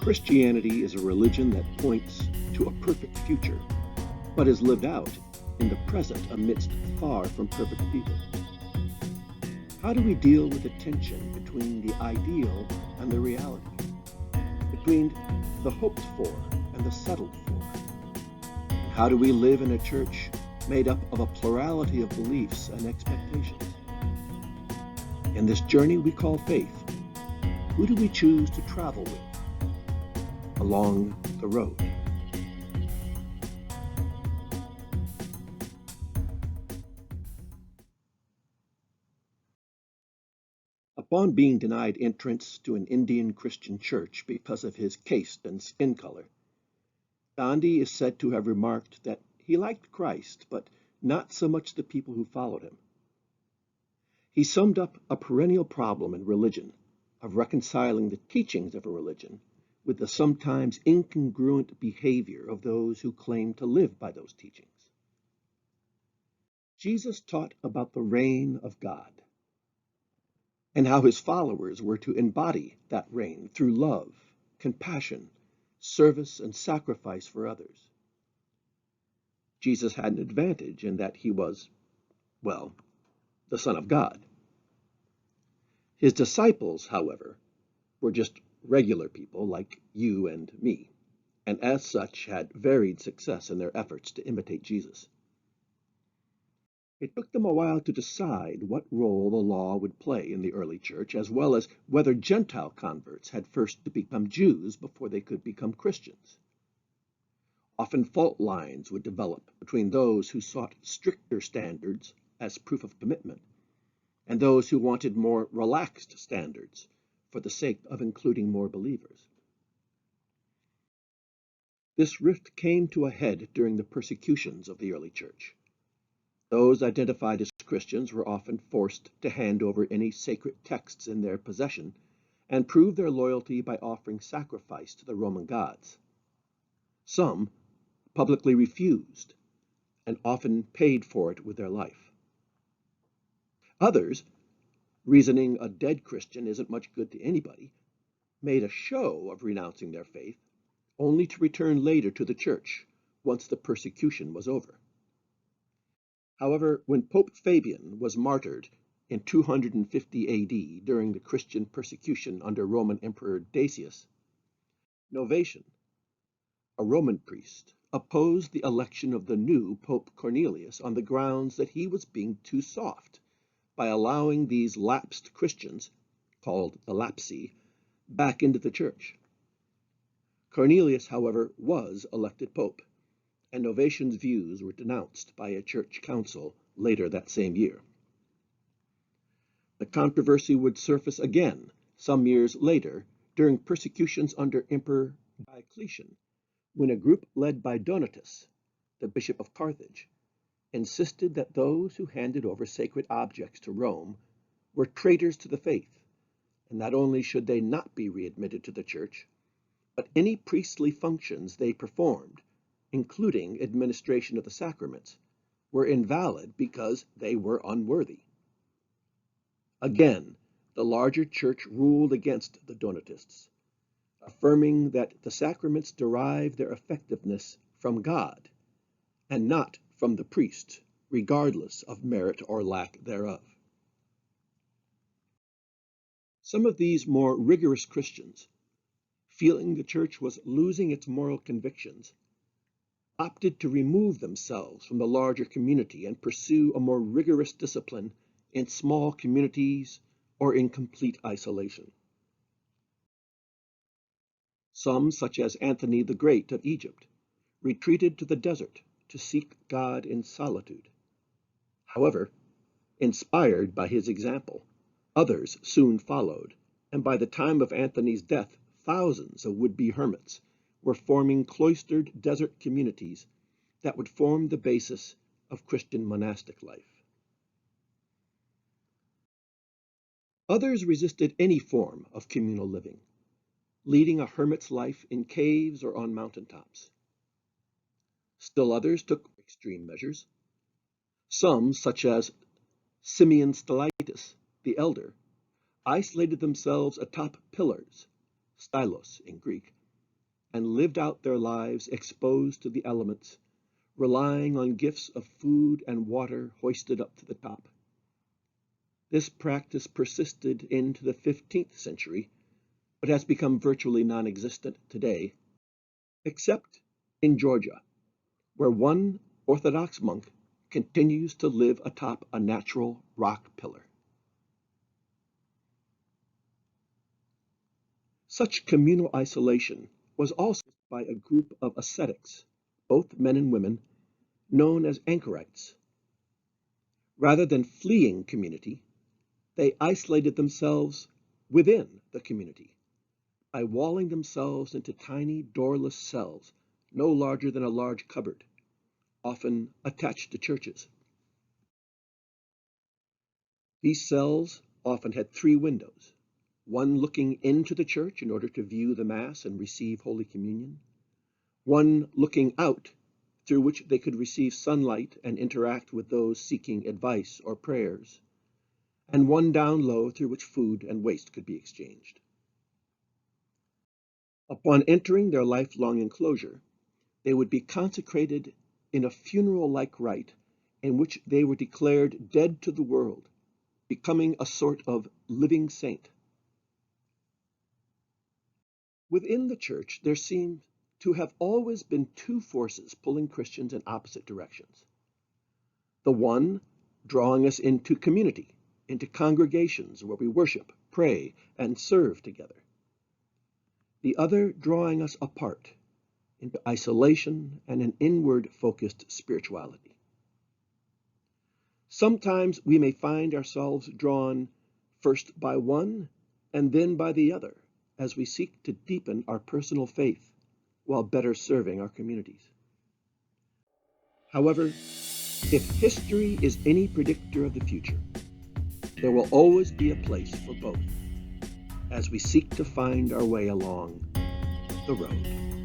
Christianity is a religion that points to a perfect future, but is lived out in the present amidst far from perfect people. How do we deal with the tension between the ideal and the reality, between the hoped for and the settled for? And how do we live in a church made up of a plurality of beliefs and expectations? In this journey we call faith, who do we choose to travel with along the road? Upon being denied entrance to an Indian Christian church because of his caste and skin color, Gandhi is said to have remarked that he liked Christ, but not so much the people who followed him. He summed up a perennial problem in religion of reconciling the teachings of a religion with the sometimes incongruent behavior of those who claim to live by those teachings. Jesus taught about the reign of God and how his followers were to embody that reign through love, compassion, service, and sacrifice for others. Jesus had an advantage in that he was, well, the Son of God. His disciples, however, were just regular people like you and me, and as such had varied success in their efforts to imitate Jesus. It took them a while to decide what role the law would play in the early church, as well as whether Gentile converts had first to become Jews before they could become Christians. Often fault lines would develop between those who sought stricter standards as proof of commitment and those who wanted more relaxed standards for the sake of including more believers. This rift came to a head during the persecutions of the early church. Those identified as Christians were often forced to hand over any sacred texts in their possession and prove their loyalty by offering sacrifice to the Roman gods. Some publicly refused and often paid for it with their life. Others, reasoning a dead Christian isn't much good to anybody, made a show of renouncing their faith, only to return later to the church once the persecution was over. However, when Pope Fabian was martyred in 250 AD during the Christian persecution under Roman Emperor Decius, Novatian, a Roman priest, opposed the election of the new Pope Cornelius on the grounds that he was being too soft by allowing these lapsed Christians, called the Lapsi, back into the church. Cornelius, however, was elected pope, and Novatian's views were denounced by a church council later that same year. The controversy would surface again some years later during persecutions under Emperor Diocletian, when a group led by Donatus, the Bishop of Carthage, insisted that those who handed over sacred objects to Rome were traitors to the faith, and not only should they not be readmitted to the church, but any priestly functions they performed, including administration of the sacraments, were invalid because they were unworthy. Again, the larger church ruled against the Donatists, affirming that the sacraments derive their effectiveness from God and not from the priest, regardless of merit or lack thereof. Some of these more rigorous Christians, feeling the church was losing its moral convictions, opted to remove themselves from the larger community and pursue a more rigorous discipline in small communities or in complete isolation. Some, such as Anthony the Great of Egypt, retreated to the desert to seek God in solitude. However, inspired by his example, others soon followed, and by the time of Anthony's death, thousands of would-be hermits were forming cloistered desert communities that would form the basis of Christian monastic life. Others resisted any form of communal living, leading a hermit's life in caves or on mountaintops. Still others took extreme measures. Some, such as Simeon Stylites, the elder, isolated themselves atop pillars, stylos in Greek, and lived out their lives exposed to the elements, relying on gifts of food and water hoisted up to the top. This practice persisted into the 15th century, but has become virtually non-existent today, except in Georgia, where one Orthodox monk continues to live atop a natural rock pillar. Such communal isolation was also by a group of ascetics, both men and women, known as anchorites. Rather than fleeing community, they isolated themselves within the community by walling themselves into tiny doorless cells no larger than a large cupboard, often attached to churches. These cells often had 3 windows, one looking into the church in order to view the Mass and receive Holy Communion, one looking out through which they could receive sunlight and interact with those seeking advice or prayers, and one down low through which food and waste could be exchanged. Upon entering their lifelong enclosure, they would be consecrated in a funeral-like rite in which they were declared dead to the world, becoming a sort of living saint. Within the church, there seemed to have always been 2 forces pulling Christians in opposite directions. The one drawing us into community, into congregations where we worship, pray, and serve together. The other drawing us apart, into isolation and an inward-focused spirituality. Sometimes we may find ourselves drawn first by one and then by the other as we seek to deepen our personal faith while better serving our communities. However, if history is any predictor of the future, there will always be a place for both as we seek to find our way along the road.